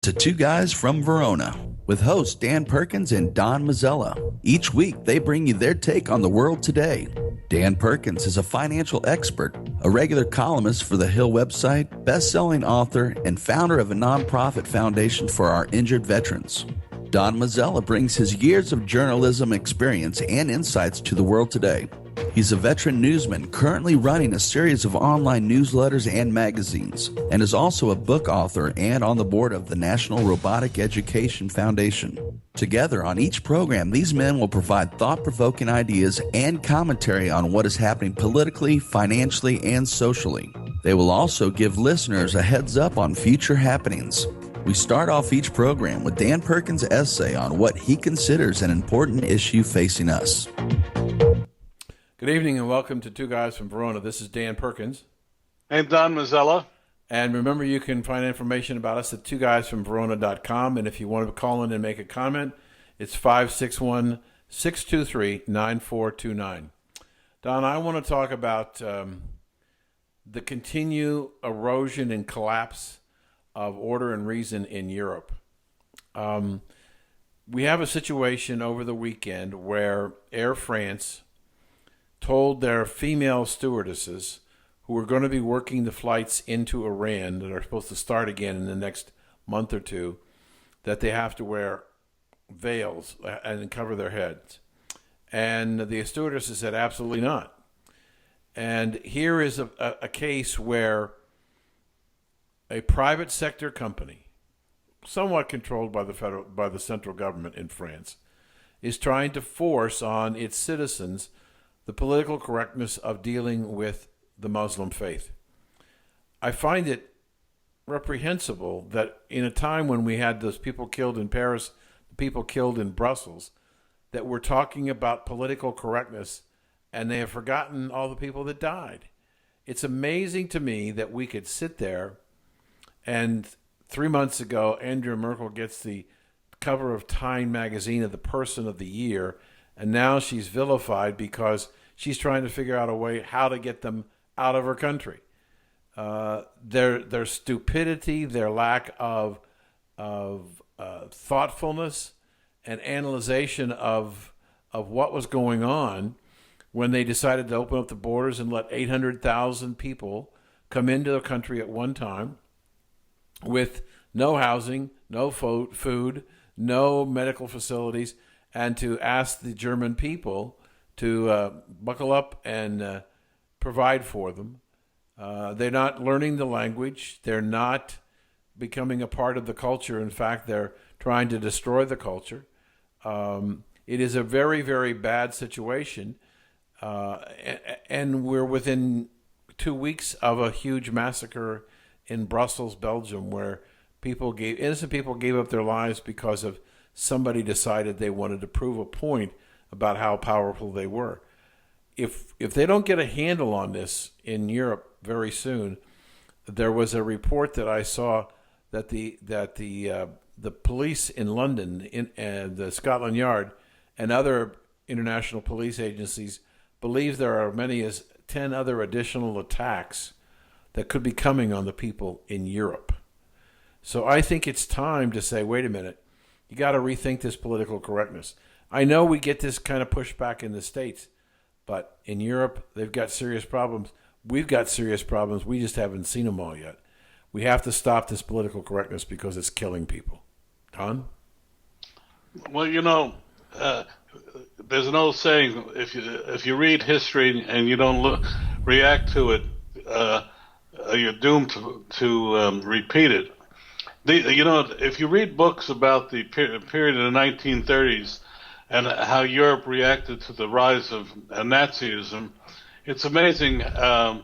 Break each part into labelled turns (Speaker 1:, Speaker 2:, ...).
Speaker 1: to Two Guys from Verona with hosts Dan Perkins and Don Mazzella. Each week, they bring you their take on the world today. Dan Perkins is a financial expert, a regular columnist for the Hill website, best-selling author, and founder of a nonprofit foundation for our injured veterans. Don Mazzella brings his years of journalism experience and insights to the world today. He's a veteran newsman currently running a series of online newsletters and magazines, and is also a book author and on the board of the National Robotic Education Foundation. Together on each program, these men will provide thought-provoking ideas and commentary on what is happening politically, financially, and socially. They will also give listeners a heads up on future happenings. We start off each program with Dan Perkins' essay on what he considers an important issue facing us.
Speaker 2: Good evening and welcome to Two Guys from Verona. This is Dan Perkins.
Speaker 3: And Don Mazzella.
Speaker 2: And remember, you can find information about us at twoguysfromverona.com. And if you want to call in and make a comment, it's 561-623-9429. Don, I want to talk about the continued erosion and collapse of order and reason in Europe. We have a situation over the weekend where Air France told their female stewardesses who were going to be working the flights into Iran that are supposed to start again in the next month or two that they have to wear veils and cover their heads. And the stewardesses said, absolutely not. And here is a case where a private sector company, somewhat controlled by the central government in France, is trying to force on its citizens the political correctness of dealing with the Muslim faith. I find it reprehensible that in a time when we had those people killed in Paris, the people killed in Brussels, that we're talking about political correctness and they have forgotten all the people that died. It's amazing to me that we could sit there and 3 months ago, Angela Merkel gets the cover of Time magazine of the Person of the Year, and now she's vilified because she's trying to figure out a way how to get them out of her country. Their stupidity, their lack of thoughtfulness and analyzation of what was going on when they decided to open up the borders and let 800,000 people come into the country at one time with no housing, no food, no medical facilities, and to ask the German people to buckle up and provide for them. They're not learning the language. They're not becoming a part of the culture. In fact, they're trying to destroy the culture. It is a very, very bad situation. And we're within 2 weeks of a huge massacre in Brussels, Belgium, where innocent people gave up their lives because of somebody decided they wanted to prove a point about how powerful they were. If they don't get a handle on this in Europe very soon, there was a report that I saw that the police in London, and the Scotland Yard, and other international police agencies believe there are many as 10 other additional attacks that could be coming on the people in Europe. So I think it's time to say, wait a minute, you got to rethink this political correctness. I know we get this kind of pushback in the States, but in Europe, they've got serious problems. We've got serious problems. We just haven't seen them all yet. We have to stop this political correctness because it's killing people. Don?
Speaker 3: Well, there's an old saying: if you read history and you don't react to it, you're doomed to repeat it. If you read books about the period of the 1930s and how Europe reacted to the rise of Nazism, it's amazing how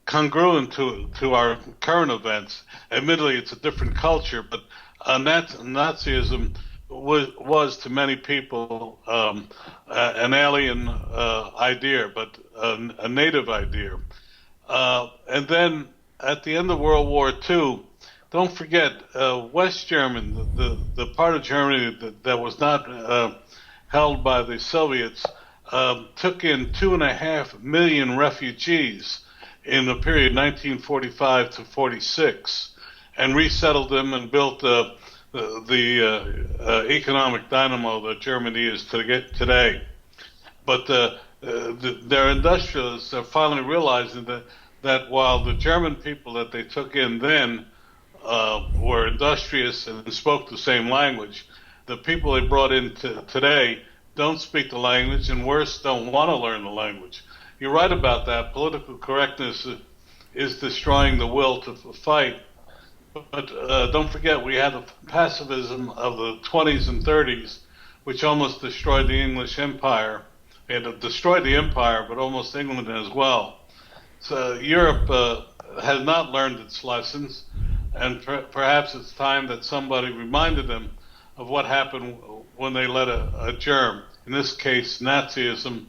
Speaker 3: congruent to our current events. Admittedly, it's a different culture, but Nazism was to many people an alien idea, but a native idea. And then at the end of World War II, don't forget, West Germany, the part of Germany that was not held by the Soviets, took in 2.5 million refugees in the period 1945 to 46 and resettled them and built the economic dynamo that Germany is today. But their industrialists are finally realizing that while the German people that they took in then were industrious and spoke the same language, the people they brought in today don't speak the language, and worse, don't want to learn the language. You're right about that. Political correctness is destroying the will to fight. But don't forget, we had the pacifism of the 20s and 30s, which almost destroyed the English Empire. It destroyed the empire, but almost England as well. So Europe has not learned its lessons, and perhaps it's time that somebody reminded them of what happened when they let a germ, in this case Nazism,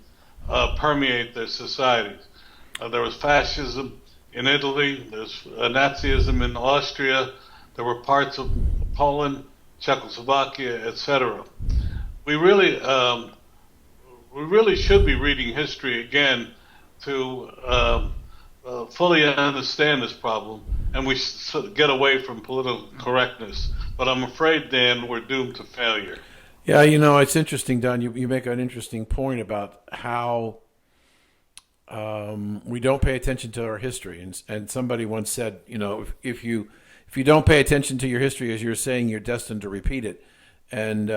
Speaker 3: permeate their societies. There was fascism in Italy, there's Nazism in Austria, there were parts of Poland, Czechoslovakia, etc. We really should be reading history again to fully understand this problem, and we get away from political correctness. But I'm afraid, Dan, we're doomed to failure.
Speaker 2: Yeah, you know, it's interesting, Don. You make an interesting point about how we don't pay attention to our history. And somebody once said, you know, if you don't pay attention to your history, as you're saying, you're destined to repeat it. And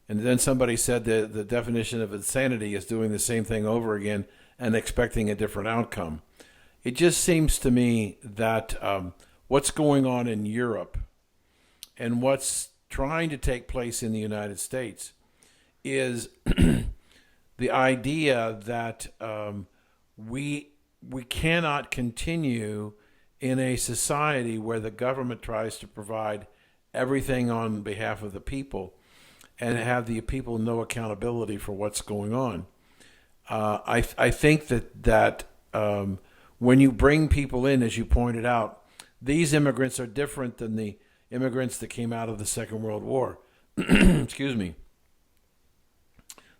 Speaker 2: then somebody said that the definition of insanity is doing the same thing over again and expecting a different outcome. It just seems to me that what's going on in Europe and what's trying to take place in the United States is the idea that we cannot continue in a society where the government tries to provide everything on behalf of the people and have the people no accountability for what's going on. I think that when you bring people in, as you pointed out, these immigrants are different than the immigrants that came out of the Second World War. Excuse me.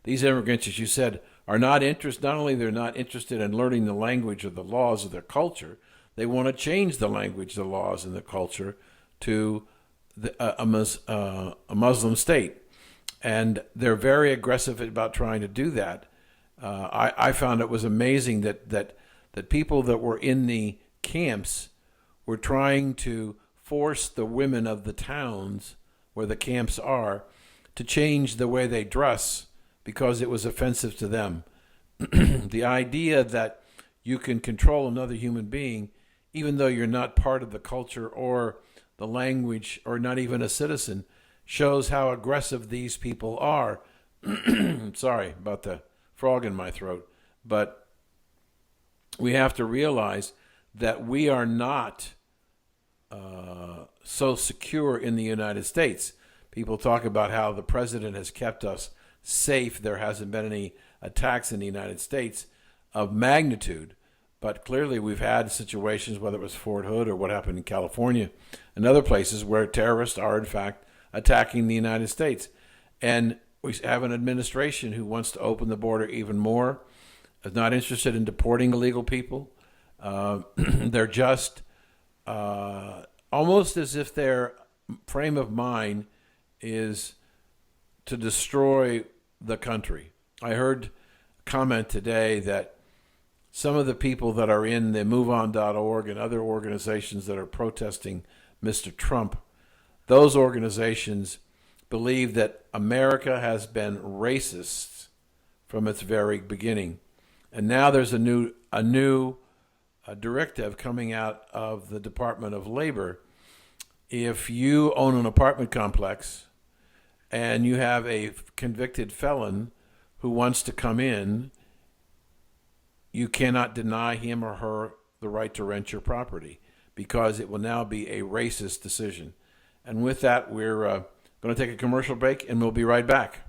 Speaker 2: These immigrants, as you said, are not only they're not interested in learning the language or the laws of their culture, they want to change the language, the laws, and the culture to a Muslim state. And they're very aggressive about trying to do that. I found it was amazing that people that were in the camps were trying to force the women of the towns where the camps are to change the way they dress because it was offensive to them. The idea that you can control another human being even though you're not part of the culture or the language or not even a citizen shows how aggressive these people are. Sorry about the frog in my throat, but we have to realize that we are not so secure in the United States. People talk about how the president has kept us safe. There hasn't been any attacks in the United States of magnitude, but clearly we've had situations, whether it was Fort Hood or what happened in California and other places, where terrorists are in fact attacking the United States. And we have an administration who wants to open the border even more, is not interested in deporting illegal people. They're just almost as if their frame of mind is to destroy the country. I heard a comment today that some of the people that are in the MoveOn.org and other organizations that are protesting Mr. Trump, those organizations believe that America has been racist from its very beginning. And now there's a new directive coming out of the Department of Labor. If you own an apartment complex and you have a convicted felon who wants to come in, you cannot deny him or her the right to rent your property because it will now be a racist decision. And with that, we're going to take a commercial break, and we'll be right back.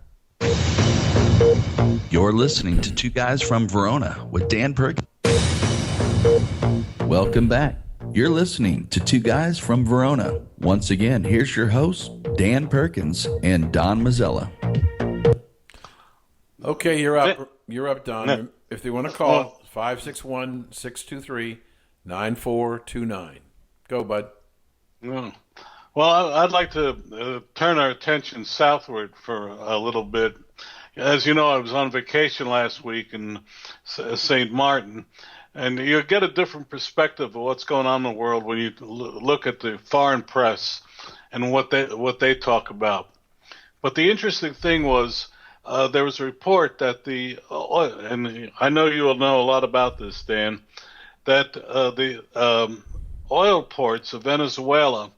Speaker 1: You're listening to Two Guys from Verona with Dan Perkins. Welcome back. You're listening to Two Guys from Verona. Once again, here's your hosts, Dan Perkins and Don Mazzella.
Speaker 2: Okay, you're up. You're up, Don. If they want to call, 561-623. 9429. Go, bud.
Speaker 3: Yeah. Well, I'd like to turn our attention southward for a little bit. As you know, I was on vacation last week in St. Martin, and you get a different perspective of what's going on in the world when you look at the foreign press and what they talk about. But the interesting thing was there was a report that the oil, and I know you will know a lot about this, Dan, that the oil ports of Venezuela,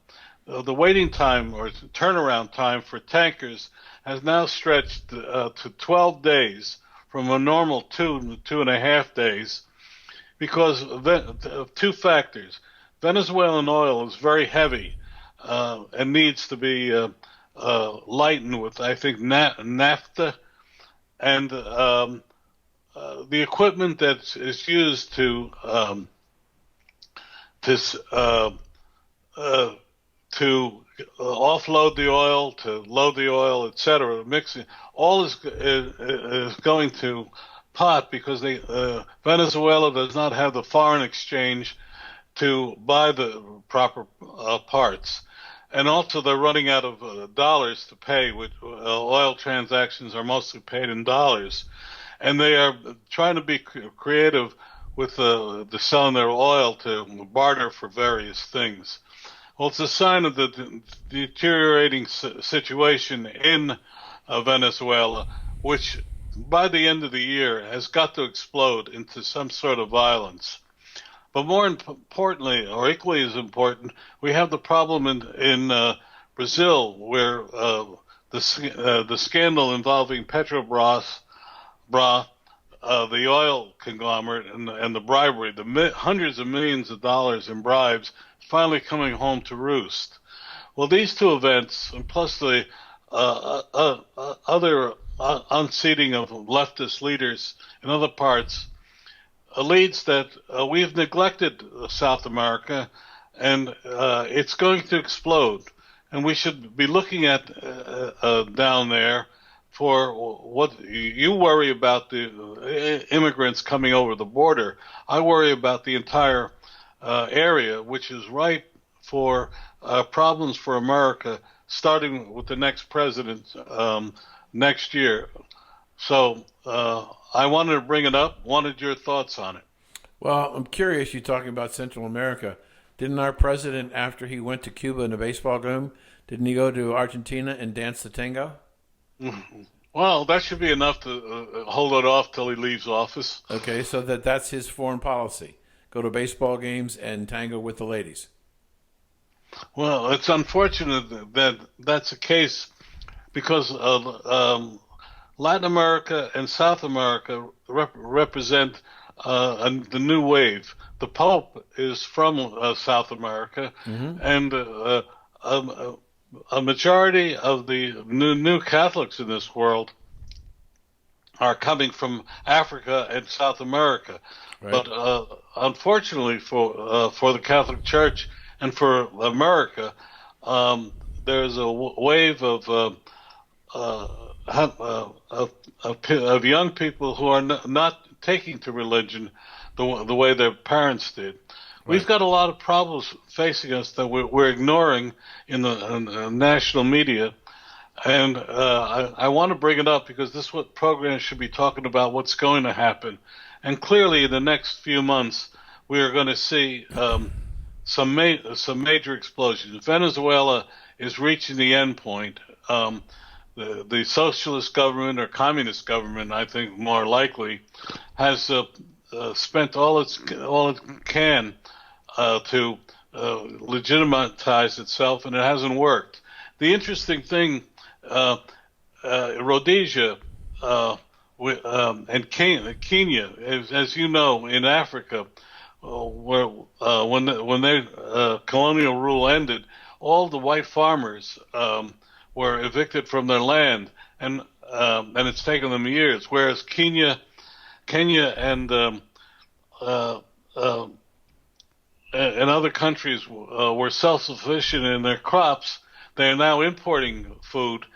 Speaker 3: the waiting time or turnaround time for tankers has now stretched to 12 days from a normal 2.5 days because of two factors. Venezuelan oil is very heavy and needs to be lightened with, I think, naphtha, and the equipment that is used to offload the oil, to load the oil, etc., mixing, all is going to pot because Venezuela does not have the foreign exchange to buy the proper parts. And also they're running out of dollars to pay, which oil transactions are mostly paid in dollars. And they are trying to be creative with the selling their oil to barter for various things. Well, it's a sign of the deteriorating situation in Venezuela, which by the end of the year has got to explode into some sort of violence. But more importantly, or equally as important, we have the problem in Brazil, where the scandal involving Petrobras, the oil conglomerate, and the bribery, the hundreds of millions of dollars in bribes, finally coming home to roost. Well, these two events, and plus the other unseating of leftist leaders in other parts, leads that we've neglected South America, and it's going to explode. And we should be looking at down there for what you worry about, the immigrants coming over the border. I worry about the entire area, which is ripe for problems for America, starting with the next president next year. So I wanted to bring it up. Wanted your thoughts on it.
Speaker 2: Well, I'm curious. You're talking about Central America. Didn't our president, after he went to Cuba in a baseball game, didn't he go to Argentina and dance the tango?
Speaker 3: Well, that should be enough to hold it off till he leaves office.
Speaker 2: Okay, so that's his foreign policy. Go to baseball games and tango with the ladies.
Speaker 3: Well, it's unfortunate that that's the case because Latin America and South America represent the new wave. The Pope is from South America, and a majority of the new Catholics in this world are coming from Africa and South America. Right. But unfortunately for the Catholic Church and for America, there's a wave of young people who are not taking to religion the way their parents did. Right. We've got a lot of problems facing us that we're ignoring in the national media, and I want to bring it up because this is what programs should be talking about, what's going to happen. And clearly in the next few months, we are going to see some major explosions. Venezuela is reaching the end point. The socialist government or communist government, I think more likely, has spent all it can to legitimize itself, and it hasn't worked. The interesting thing, Rhodesia and Kenya, as you know, in Africa, where when their colonial rule ended, all the white farmers were evicted from their land, and it's taken them years. Whereas Kenya and other countries were self-sufficient in their crops, they are now importing food,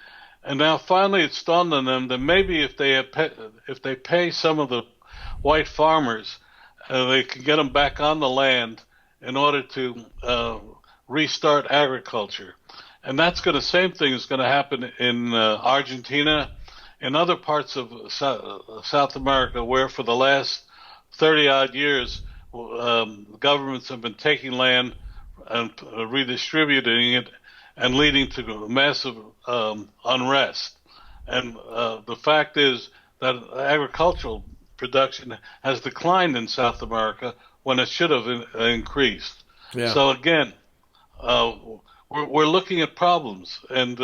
Speaker 3: and now finally it's dawned on them that maybe if they pay some of the white farmers they can get them back on the land in order to restart agriculture. And that's going to, same thing is going to happen in Argentina, in other parts of South America, where for the last 30 odd years, governments have been taking land and redistributing it and leading to massive unrest. And the fact is that agricultural production has declined in South America when it should have increased.
Speaker 2: Yeah.
Speaker 3: So again, we're looking at problems, and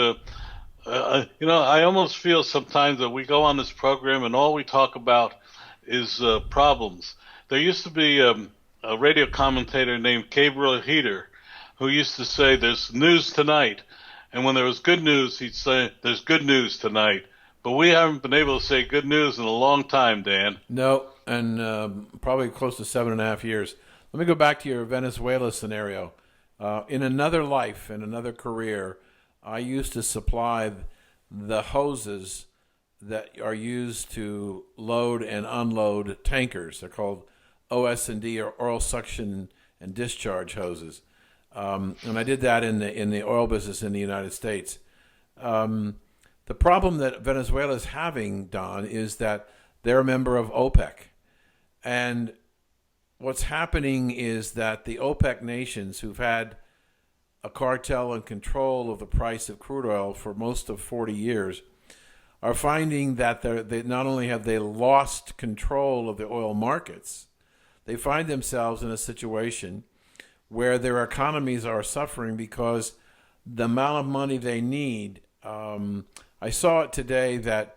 Speaker 3: I almost feel sometimes that we go on this program and all we talk about is problems. There used to be a radio commentator named Gabriel Heater who used to say, "There's news tonight," and when there was good news, he'd say, "There's good news tonight." But we haven't been able to say good news in a long time, Dan.
Speaker 2: No, and probably close to 7.5 years. Let me go back to your Venezuela scenario. In another life, in another career, I used to supply the hoses that are used to load and unload tankers. They're called OS&D, or oil suction and discharge hoses. And I did that in the oil business in the United States. The problem that Venezuela is having, Don, is that they're a member of OPEC. And what's happening is that the OPEC nations, who've had a cartel and control of the price of crude oil for most of 40 years, are finding that they not only have they lost control of the oil markets, they find themselves in a situation where their economies are suffering because the amount of money they need. I saw it today that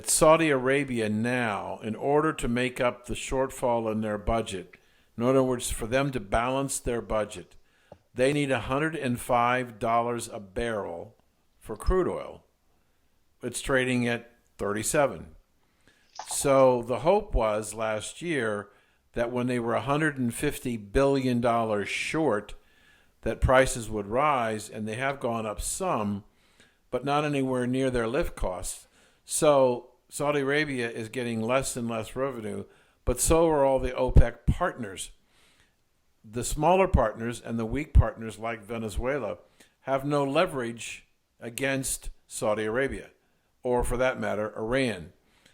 Speaker 2: Saudi Arabia now, in order to make up the shortfall in their budget, in other words, for them to balance their budget, they need $105 a barrel for crude oil. It's trading at 37. So the hope was last year that when they were $150 billion short, that prices would rise, and they have gone up some, but not anywhere near their lift costs. So Saudi Arabia is getting less and less revenue, but so are all the OPEC partners. The smaller partners and the weak partners like Venezuela have no leverage against Saudi Arabia, or for that matter, Iran,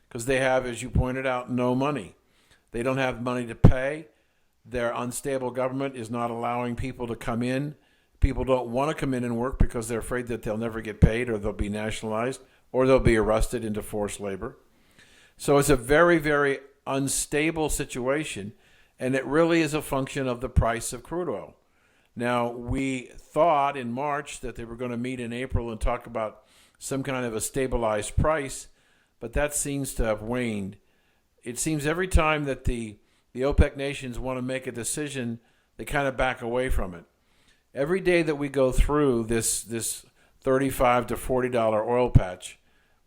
Speaker 2: because they have, as you pointed out, no money. They don't have money to pay. Their unstable government is not allowing people to come in. People don't want to come in and work because they're afraid that they'll never get paid, or they'll be nationalized, or they'll be arrested into forced labor. So it's a very, very unstable situation, and it really is a function of the price of crude oil. Now, we thought in March that they were going to meet in April and talk about some kind of a stabilized price, but that seems to have waned. It seems every time that the OPEC nations want to make a decision, they kind of back away from it. Every day that we go through this $35 to $40 oil patch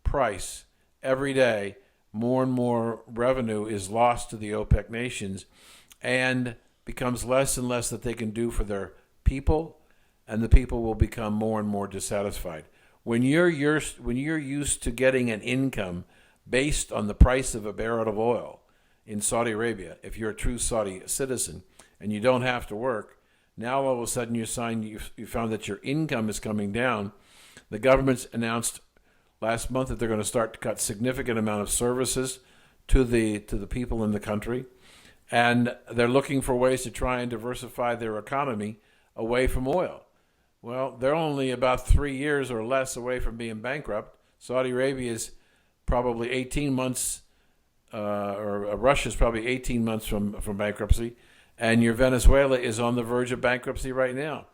Speaker 2: price, every day more and more revenue is lost to the OPEC nations, and becomes less and less that they can do for their people, and the people will become more and more dissatisfied. When you're used to getting an income based on the price of a barrel of oil in Saudi Arabia, if you're a true Saudi citizen and you don't have to work, now all of a sudden you found that your income is coming down. The government's announced last month that they're going to start to cut significant amount of services to the people in the country, and they're looking for ways to try and diversify their economy away from oil. Well, they're only about 3 years or less away from being bankrupt. Saudi Arabia is probably 18 months, or Russia's probably 18 months from bankruptcy, and your Venezuela is on the verge of bankruptcy right now.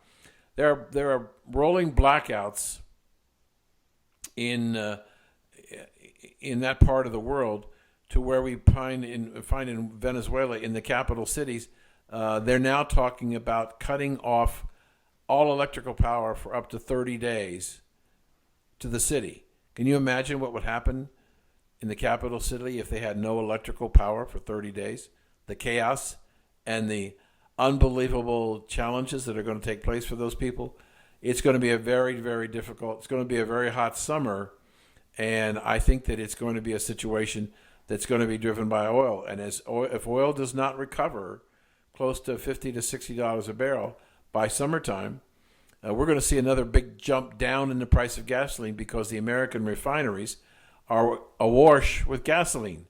Speaker 2: There are rolling blackouts in that part of the world, to where we find in Venezuela, in the capital cities, they're now talking about cutting off all electrical power for up to 30 days to the city. Can you imagine what would happen in the capital city if they had no electrical power for 30 days? The chaos and the unbelievable challenges that are going to take place for those people. It's going to be a very, very difficult, it's going to be a very hot summer, and I think that it's going to be a situation that's going to be driven by oil. And if oil does not recover close to $50 to $60 a barrel by summertime, we're going to see another big jump down in the price of gasoline because the American refineries are awash with gasoline,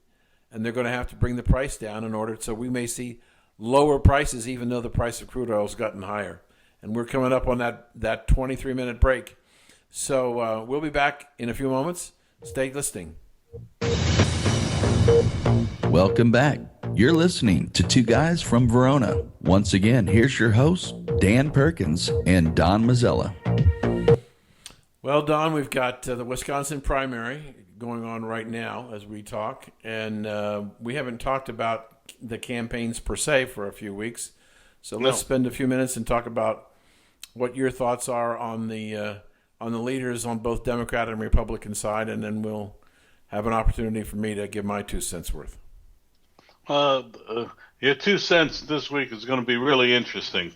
Speaker 2: and they're going to have to bring the price down in order. So we may see lower prices, even though the price of crude oil has gotten higher. And we're coming up on that 23-minute break. So we'll be back in a few moments. Stay listening.
Speaker 1: Welcome back. You're listening to Two Guys from Verona. Once again, here's your hosts, Dan Perkins and Don Mazzella.
Speaker 2: Well, Don, we've got the Wisconsin primary going on right now as we talk, and we haven't talked about the campaigns per se for a few weeks. So let's spend a few minutes and talk about what your thoughts are on the leaders on both Democrat and Republican side, and then we'll have an opportunity for me to give my 2 cents worth.
Speaker 3: Your 2 cents this week is going to be really interesting.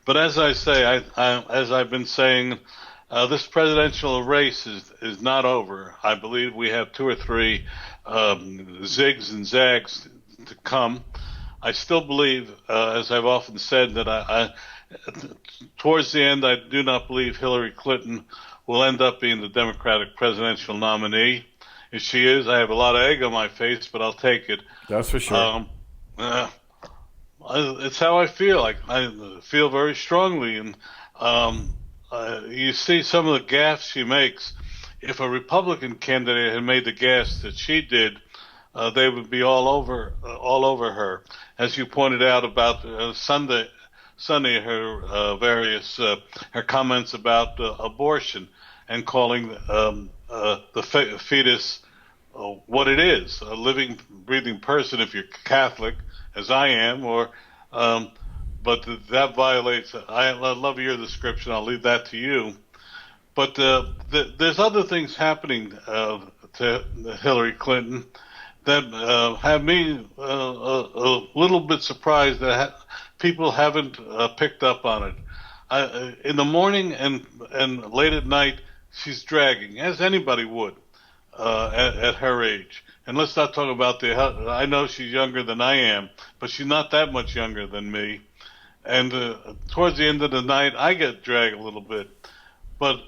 Speaker 3: But as I say, as I've been saying, this presidential race is not over. I believe we have 2 or 3 zigs and zags to come. I still believe, as I've often said, that I towards the end, I do not believe Hillary Clinton will end up being the Democratic presidential nominee. If she is, I have a lot of egg on my face, but I'll take it.
Speaker 2: That's for sure.
Speaker 3: It's how I feel. I feel very strongly, and you see some of the gaffes she makes. If a Republican candidate had made the gaffes that she did, they would be all over her. As you pointed out about Sunday, her comments about abortion and calling the fetus what it is, a living, breathing person if you're Catholic, as I am, but that violates. I love your description. I'll leave that to you. But there's other things happening to Hillary Clinton that have me a little bit surprised that people haven't picked up on it. In the morning and late at night, she's dragging, as anybody would at her age. And let's not talk about I know she's younger than I am, but she's not that much younger than me. And towards the end of the night, I get dragged a little bit. But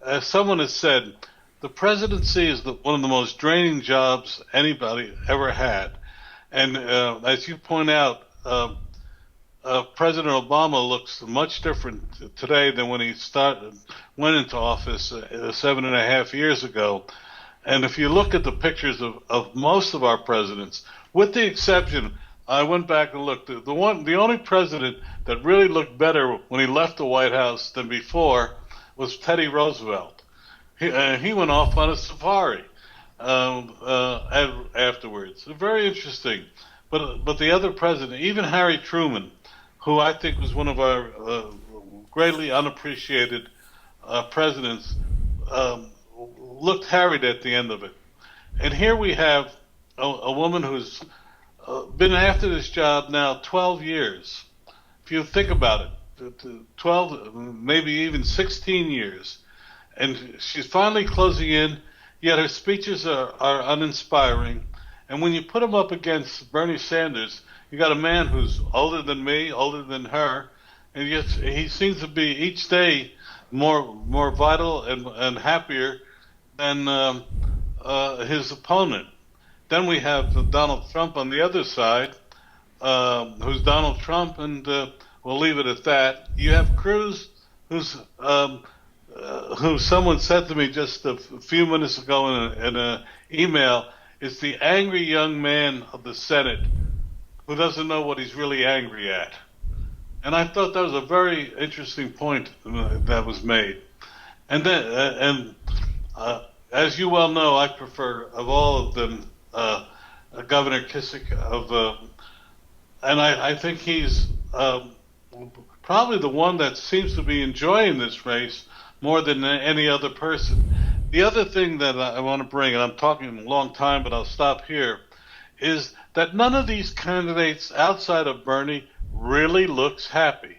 Speaker 3: as someone has said, the presidency is one of the most draining jobs anybody ever had. And as you point out, President Obama looks much different today than when he went into office 7.5 years ago. And if you look at the pictures of most of our presidents, with the exception, I went back and looked. The only president that really looked better when he left the White House than before was Teddy Roosevelt. He went off on a safari afterwards. Very interesting. But the other president, even Harry Truman, who I think was one of our greatly unappreciated presidents, looked harried at the end of it. And here we have a woman who's been after this job now 12 years. If you think about it, 12, maybe even 16 years. And she's finally closing in, yet her speeches are uninspiring. And when you put him up against Bernie Sanders, you got a man who's older than me, older than her, and yet he seems to be each day more vital and happier than his opponent. Then we have Donald Trump on the other side, who's Donald Trump, and we'll leave it at that. You have Cruz, who someone said to me just a few minutes ago in an email, is the angry young man of the Senate who doesn't know what he's really angry at. And I thought that was a very interesting point that was made. And then, as you well know, I prefer of all of them Governor Kasich and I think he's probably the one that seems to be enjoying this race more than any other person. The other thing that I want to bring, and I'm talking a long time, but I'll stop here, is that none of these candidates outside of Bernie really looks happy.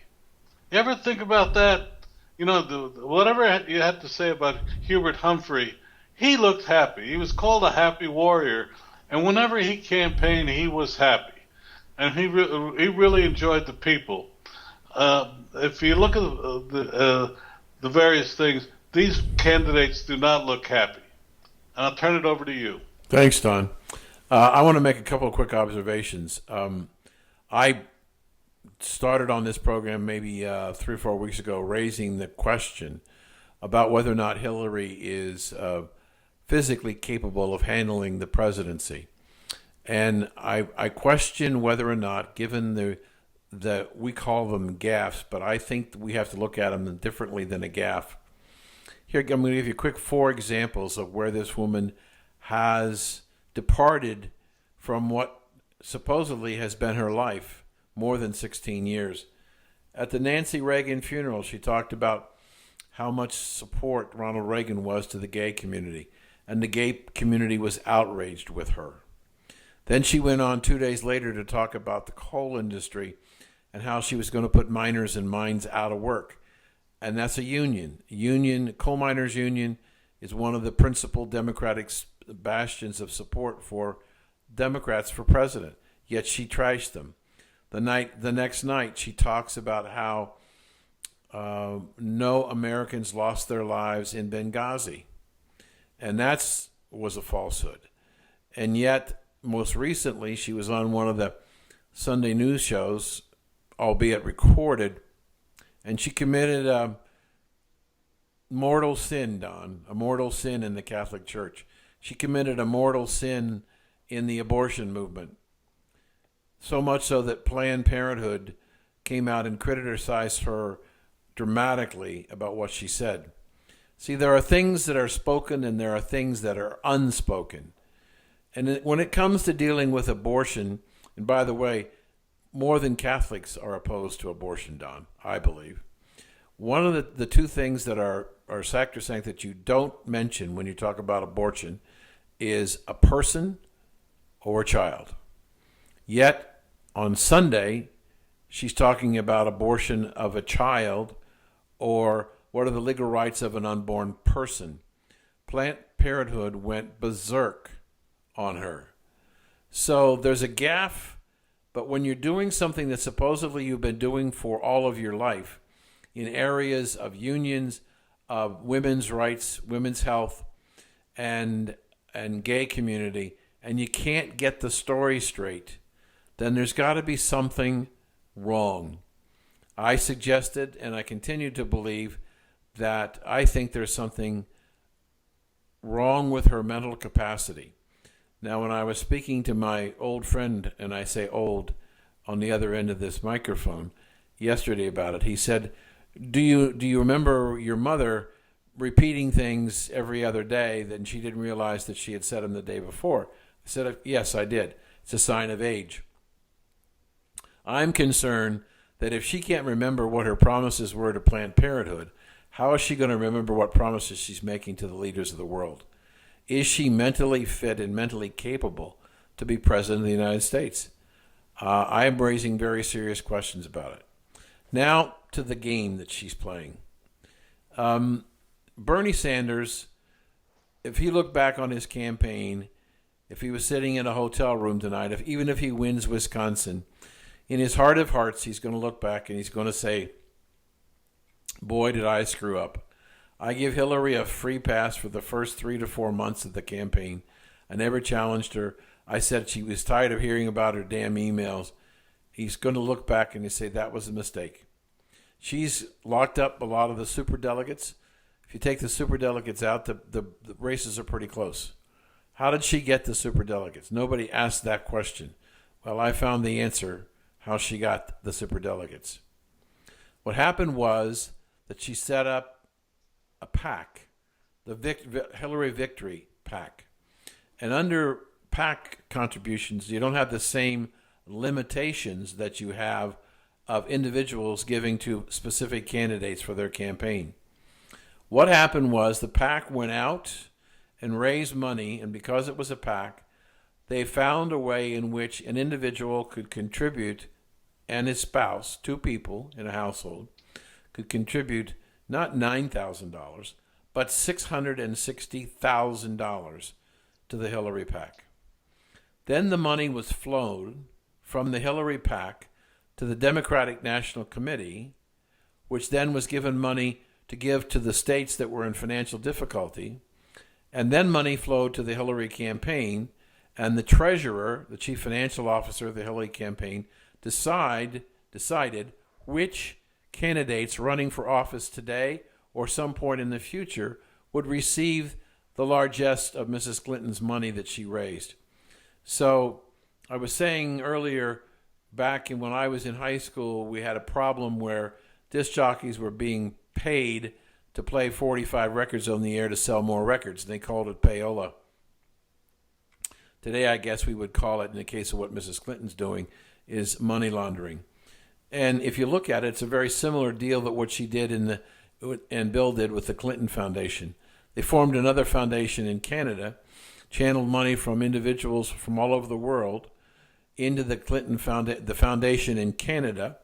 Speaker 3: You ever think about that? You know, whatever you had to say about Hubert Humphrey, he looked happy. He was called a happy warrior, And whenever he campaigned, he was happy, and he really enjoyed the people. If you look at the various things, these candidates do not look happy. And I'll turn it over to you.
Speaker 2: Thanks, Don. I want to make a couple of quick observations. I started on this program maybe 3 or 4 weeks ago, raising the question about whether or not Hillary is physically capable of handling the presidency. And I question whether or not, given the we call them gaffes, but I think we have to look at them differently than a gaffe. Here, I'm going to give you quick 4 examples of where this woman has departed from what supposedly has been her life, more than 16 years. At the Nancy Reagan funeral, she talked about how much support Ronald Reagan was to the gay community, and the gay community was outraged with her. Then she went on 2 days later to talk about the coal industry and how she was going to put miners and mines out of work. And that's a union. Coal Miners Union is one of the principal Democratic bastions of support for Democrats for president. Yet she trashed them. The next night, she talks about how no Americans lost their lives in Benghazi, and that was a falsehood. And yet, most recently, she was on one of the Sunday news shows, albeit recorded, and she committed a mortal sin, Don, a mortal sin in the Catholic Church. She committed a mortal sin in the abortion movement. So much so that Planned Parenthood came out and criticized her dramatically about what she said. See, there are things that are spoken and there are things that are unspoken. And when it comes to dealing with abortion, and by the way, more than Catholics are opposed to abortion, Don, I believe. One of the 2 things that are sacrosanct that you don't mention when you talk about abortion is a person or a child. Yet, on Sunday, she's talking about abortion of a child or what are the legal rights of an unborn person. Planned Parenthood went berserk on her. So there's a gaffe, but when you're doing something that supposedly you've been doing for all of your life in areas of unions, of women's rights, women's health, and gay community, and you can't get the story straight, then there's got to be something wrong. I suggested, and I continue to believe, that I think there's something wrong with her mental capacity. Now, when I was speaking to my old friend, and I say old on the other end of this microphone, yesterday about it, he said, do you remember your mother repeating things every other day that she didn't realize that she had said them the day before? I said, yes, I did. It's a sign of age. I'm concerned that if she can't remember what her promises were to Planned Parenthood, how is she going to remember what promises she's making to the leaders of the world? Is she mentally fit and mentally capable to be president of the United States? I am raising very serious questions about it. Now to the game that she's playing. Bernie Sanders, if he looked back on his campaign, if he was sitting in a hotel room tonight, even if he wins Wisconsin, in his heart of hearts, he's going to look back and he's going to say, boy, did I screw up. I give Hillary a free pass for the first 3 to 4 months of the campaign. I never challenged her. I said she was tired of hearing about her damn emails. He's going to look back and say that was a mistake. She's locked up a lot of the superdelegates. If you take the superdelegates out, the races are pretty close. How did she get the superdelegates? Nobody asked that question. Well, I found the answer, how she got the superdelegates. What happened was that she set up a PAC, the Hillary Victory PAC. And under PAC contributions, you don't have the same limitations that you have of individuals giving to specific candidates for their campaign. What happened was the PAC went out and raised money, and because it was a PAC, they found a way in which an individual could contribute, and his spouse, 2 people in a household, could contribute not $9,000, but $660,000 to the Hillary PAC. Then the money was flown from the Hillary PAC to the Democratic National Committee, which then was given money to give to the states that were in financial difficulty. And then money flowed to the Hillary campaign, and the treasurer, the chief financial officer of the Hillary campaign, decided which candidates running for office today or some point in the future would receive the largesse of Mrs. Clinton's money that she raised. So I was saying earlier, back when I was in high school, we had a problem where disc jockeys were being paid to play 45 records on the air to sell more records. They called it payola. Today, I guess we would call it, in the case of what Mrs. Clinton's doing, is money laundering. And if you look at it, it's a very similar deal that what she did and Bill did with the Clinton Foundation. They formed another foundation in Canada, channeled money from individuals from all over the world into the the foundation in Canada,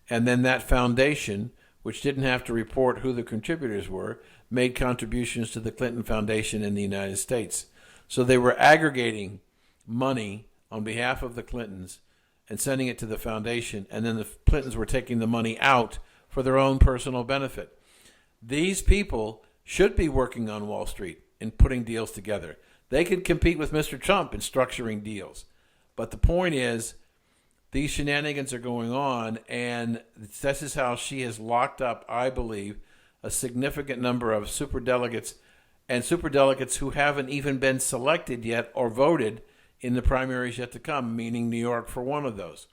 Speaker 2: and then that foundation, which didn't have to report who the contributors were, made contributions to the Clinton Foundation in the United States. So they were aggregating money on behalf of the Clintons and sending it to the foundation, and then the Clintons were taking the money out for their own personal benefit. These people should be working on Wall Street and putting deals together. They could compete with Mr. Trump in structuring deals. But the point is, these shenanigans are going on, and this is how she has locked up, I believe, a significant number of superdelegates and superdelegates who haven't even been selected yet or voted in the primaries yet to come, meaning New York for one of those.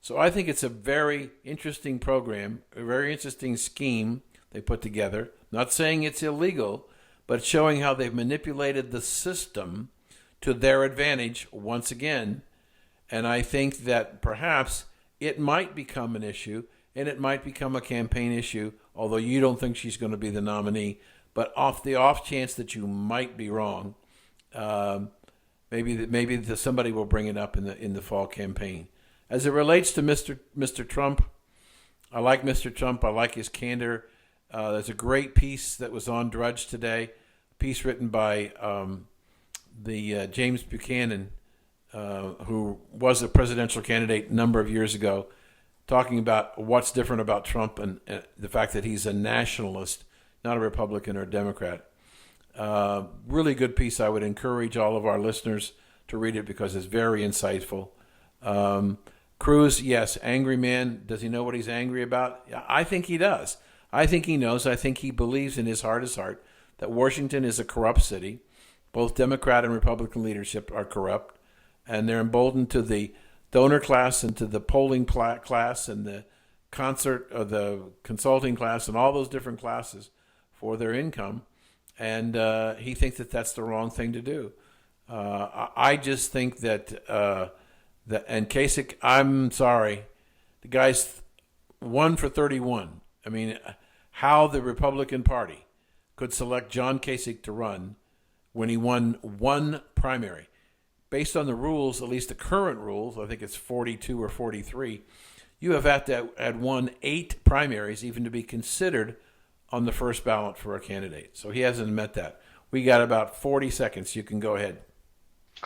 Speaker 2: So I think it's a very interesting program, a very interesting scheme they put together. Not saying it's illegal, but showing how they've manipulated the system to their advantage once again. And I think that perhaps it might become an issue, and it might become a campaign issue, although you don't think she's going to be the nominee. But off the off chance that you might be wrong, maybe somebody will bring it up in the fall campaign. As it relates to Mr. Trump, I like Mr. Trump. I like his candor. There's a great piece that was on Drudge today, a piece written by James Buchanan, who was a presidential candidate a number of years ago, talking about what's different about Trump and the fact that he's a nationalist, not a Republican or a Democrat. Really good piece. I would encourage all of our listeners to read it because it's very insightful. Cruz, yes, angry man. Does he know what he's angry about? Yeah, I think he does. I think he knows. I think he believes in his heart that Washington is a corrupt city. Both Democrat and Republican leadership are corrupt, and they're emboldened to the donor class and to the polling class and the the consulting class and all those different classes for their income. And he thinks that that's the wrong thing to do. I just think that and Kasich, I'm sorry, the guy's 1 for 31. I mean, how the Republican Party could select John Kasich to run when he won one primary. Based on the rules, at least the current rules, I think it's 42 or 43, you have had won 8 primaries even to be considered on the first ballot for a candidate. So he hasn't met that. We got about 40 seconds. You can go ahead.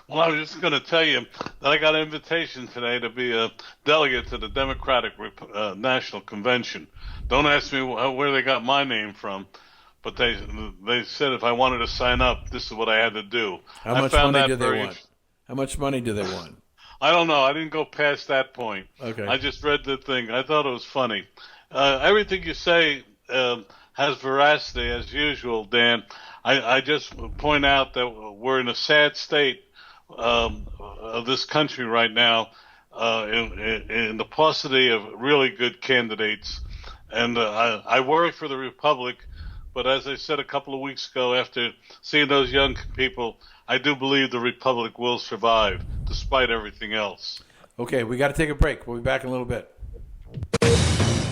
Speaker 3: Well, I was just going to tell you that I got an invitation today to be a delegate to the Democratic National Convention. Don't ask me where they got my name from, but they said if I wanted to sign up, this is what I had to do.
Speaker 2: How much money do they want? How much money do they want?
Speaker 3: I don't know. I didn't go past that point.
Speaker 2: Okay.
Speaker 3: I just read the thing. I thought it was funny. Everything you say has veracity as usual, Dan. I just point out that we're in a sad state of this country right now, in the paucity of really good candidates. And I worry for the Republic, but as I said a couple of weeks ago, after seeing those young people, I do believe the Republic will survive, despite everything else.
Speaker 2: Okay, we got to take a break. We'll be back in a little bit.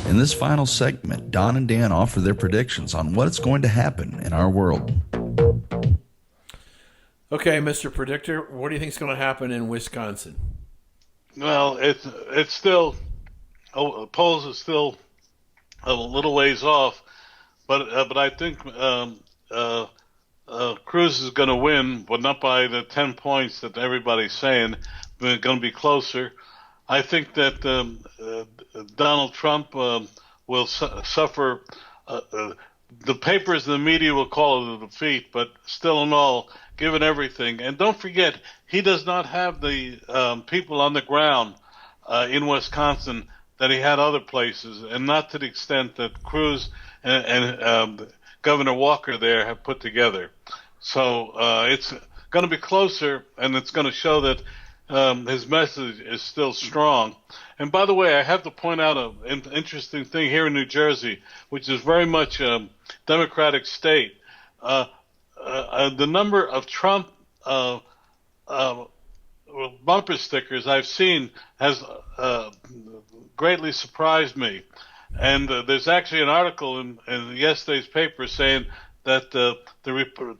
Speaker 1: In this final segment, Don and Dan offer their predictions on what's going to happen in our world.
Speaker 2: Okay, Mr. Predictor, what do you think is going to happen in Wisconsin?
Speaker 3: Well, it's still polls are still a little ways off, but I think Cruz is going to win, but not by the 10 points that everybody's saying. They're going to be closer. I think that Donald Trump will suffer. The papers and the media will call it a defeat, but still in all, given everything. And don't forget, he does not have the people on the ground in Wisconsin that he had other places, and not to the extent that Cruz and Governor Walker there have put together. So it's going to be closer, and it's going to show that his message is still strong. And by the way, I have to point out an interesting thing here in New Jersey, which is very much a Democratic state. The number of Trump bumper stickers I've seen has greatly surprised me. And there's actually an article in yesterday's paper saying that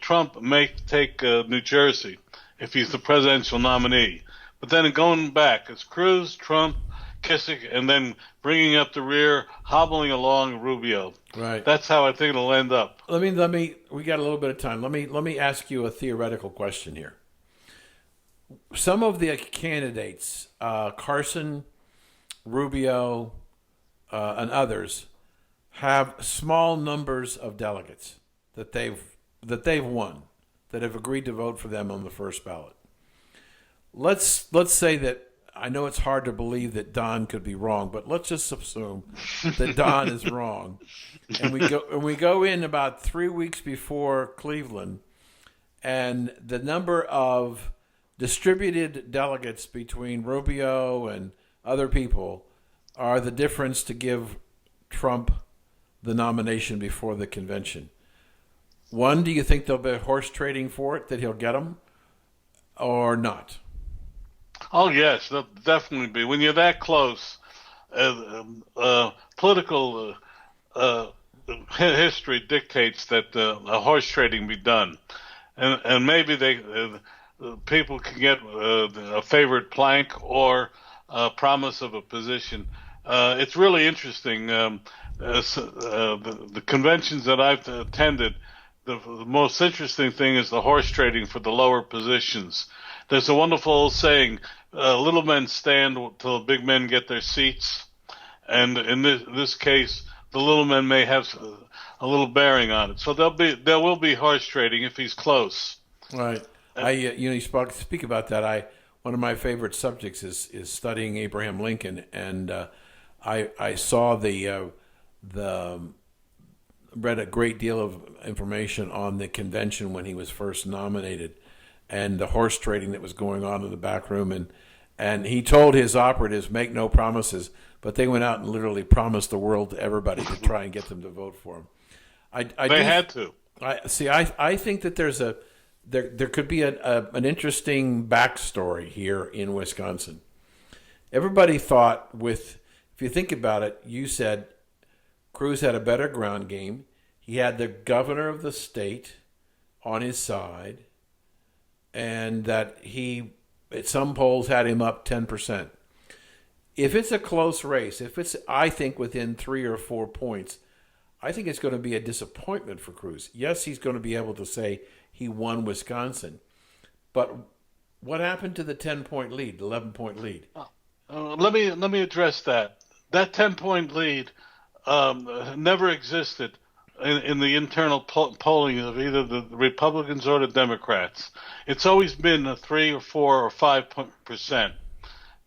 Speaker 3: Trump may take New Jersey if he's the presidential nominee. But then going back, it's Cruz, Trump, Kissick, and then bringing up the rear, hobbling along Rubio.
Speaker 2: Right.
Speaker 3: That's how I think it'll end up.
Speaker 2: Let me. We got a little bit of time. Let me ask you a theoretical question here. Some of the candidates, Carson, Rubio, and others, have small numbers of delegates that they've won, that have agreed to vote for them on the first ballot. Let's say that, I know it's hard to believe that Don could be wrong, but let's just assume that Don is wrong, and we go in about 3 weeks before Cleveland, and the number of distributed delegates between Rubio and other people are the difference to give Trump the nomination before the convention. One, do you think there'll be horse trading for it, that he'll get them, or not?
Speaker 3: Oh, yes, there'll definitely be. When you're that close, political history dictates that a horse trading be done. And maybe people can get a favored plank or a promise of a position. It's really interesting. The conventions that I've attended, the most interesting thing is the horse trading for the lower positions. There's a wonderful old saying, little men stand till the big men get their seats. And in this case, the little men may have a little bearing on it. So there will be horse trading if he's close.
Speaker 2: Right. You speak about that. One of my favorite subjects is studying Abraham Lincoln, and I saw read a great deal of information on the convention when he was first nominated, and the horse trading that was going on in the back room, and he told his operatives, make no promises, but they went out and literally promised the world to everybody to try and get them to vote for him.
Speaker 3: They had to.
Speaker 2: I think that there could be an interesting backstory here in Wisconsin. Everybody thought, if you think about it, you said Cruz had a better ground game. He had the governor of the state on his side, and that he, at some polls, had him up 10%. If it's a close race, if it's, I think, within 3 or 4 points, I think it's going to be a disappointment for Cruz. Yes, he's going to be able to say he won Wisconsin, but what happened to the 10-point lead, 11-point lead?
Speaker 3: Let me address that. That 10-point lead never existed in the internal polling of either the Republicans or the Democrats. It's always been a 3 or 4 or 5%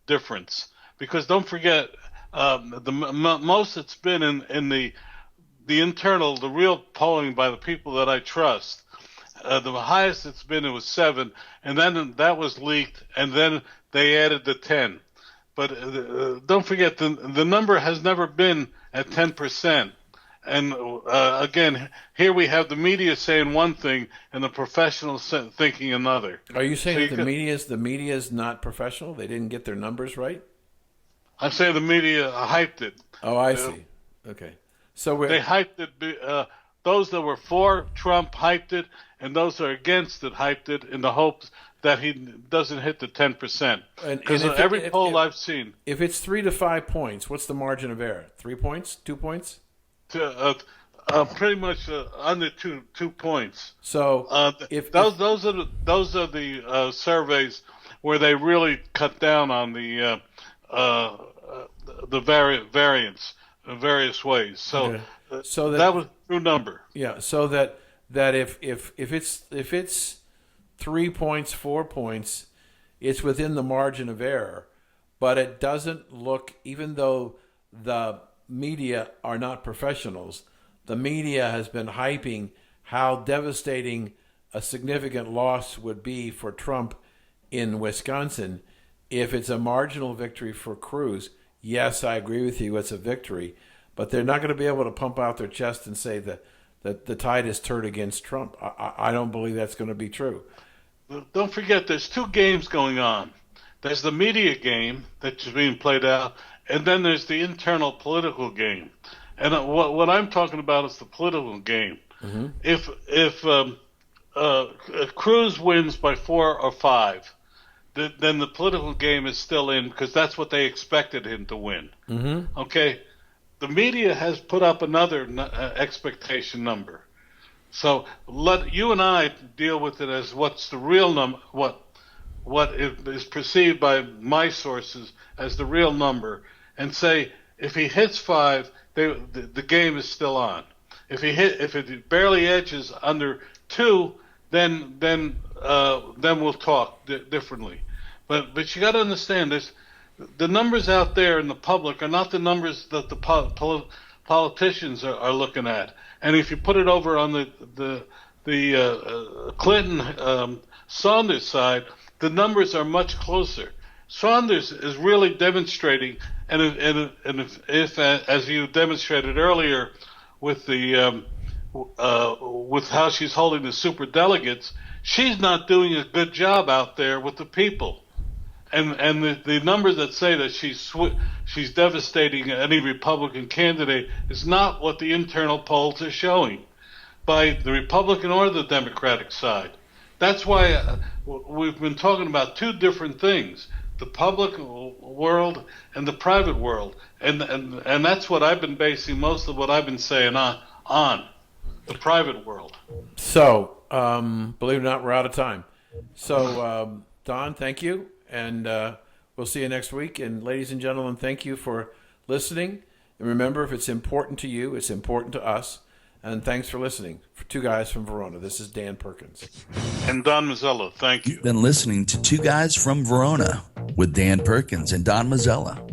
Speaker 3: difference. Because don't forget, the most it's been in the internal, the real polling by the people that I trust. The highest it's been, it was 7, and then that was leaked, and then they added the 10. But don't forget, the number has never been at 10%. And again, here we have the media saying one thing and the professionals thinking another.
Speaker 2: Are you saying that the media is not professional? They didn't get their numbers right?
Speaker 3: I'm saying the media hyped it.
Speaker 2: Oh, I see. Okay. So
Speaker 3: they hyped it. Those that were for Trump hyped it, and those that are against it hyped it in the hopes that he doesn't hit the 10%. Because every poll I've seen,
Speaker 2: if it's 3 to 5 points, what's the margin of error? 3 points? 2 points?
Speaker 3: to pretty much under 2 points.
Speaker 2: So if
Speaker 3: those are the surveys where they really cut down on the variance in various ways. So
Speaker 2: okay. So
Speaker 3: that was a true number.
Speaker 2: Yeah. So that if it's 3 points, 4 points, it's within the margin of error, but it doesn't look, even though the media are not professionals, the media has been hyping how devastating a significant loss would be for Trump in Wisconsin. If it's a marginal victory for Cruz, yes, I agree with you, it's a victory, but they're not going to be able to pump out their chest and say that the tide is turned against Trump. I don't believe that's going to be true.
Speaker 3: Don't forget, there's 2 games going on. There's the media game that's being played out, and then there's the internal political game. And what I'm talking about is the political game.
Speaker 2: Mm-hmm.
Speaker 3: If Cruz wins by 4 or 5, then the political game is still in, because that's what they expected him to win.
Speaker 2: Mm-hmm.
Speaker 3: Okay, the media has put up another expectation number. So let you and I deal with it as what's the real number, what is perceived by my sources as the real number, and say if he hits 5, the game is still on. If it barely edges under 2, then we'll talk differently. But you got to understand this: the numbers out there in the public are not the numbers that the politicians are looking at. And if you put it over on the Clinton Saunders side, the numbers are much closer. Saunders is really demonstrating, and if as you demonstrated earlier with the with how she's holding the super delegates, she's not doing a good job out there with the people. And the numbers that say that she's devastating any Republican candidate is not what the internal polls are showing by the Republican or the Democratic side. That's why we've been talking about 2 different things: the public world and the private world, and that's what I've been basing most of what I've been saying on the private world.
Speaker 2: So, believe it or not, we're out of time. So, Don, thank you. And we'll see you next week. And ladies and gentlemen, thank you for listening. And remember, if it's important to you, it's important to us. And thanks for listening. For 2 Guys from Verona, this is Dan Perkins.
Speaker 3: And Don Mazzella, thank you.
Speaker 1: You've been listening to 2 Guys from Verona with Dan Perkins and Don Mazzella.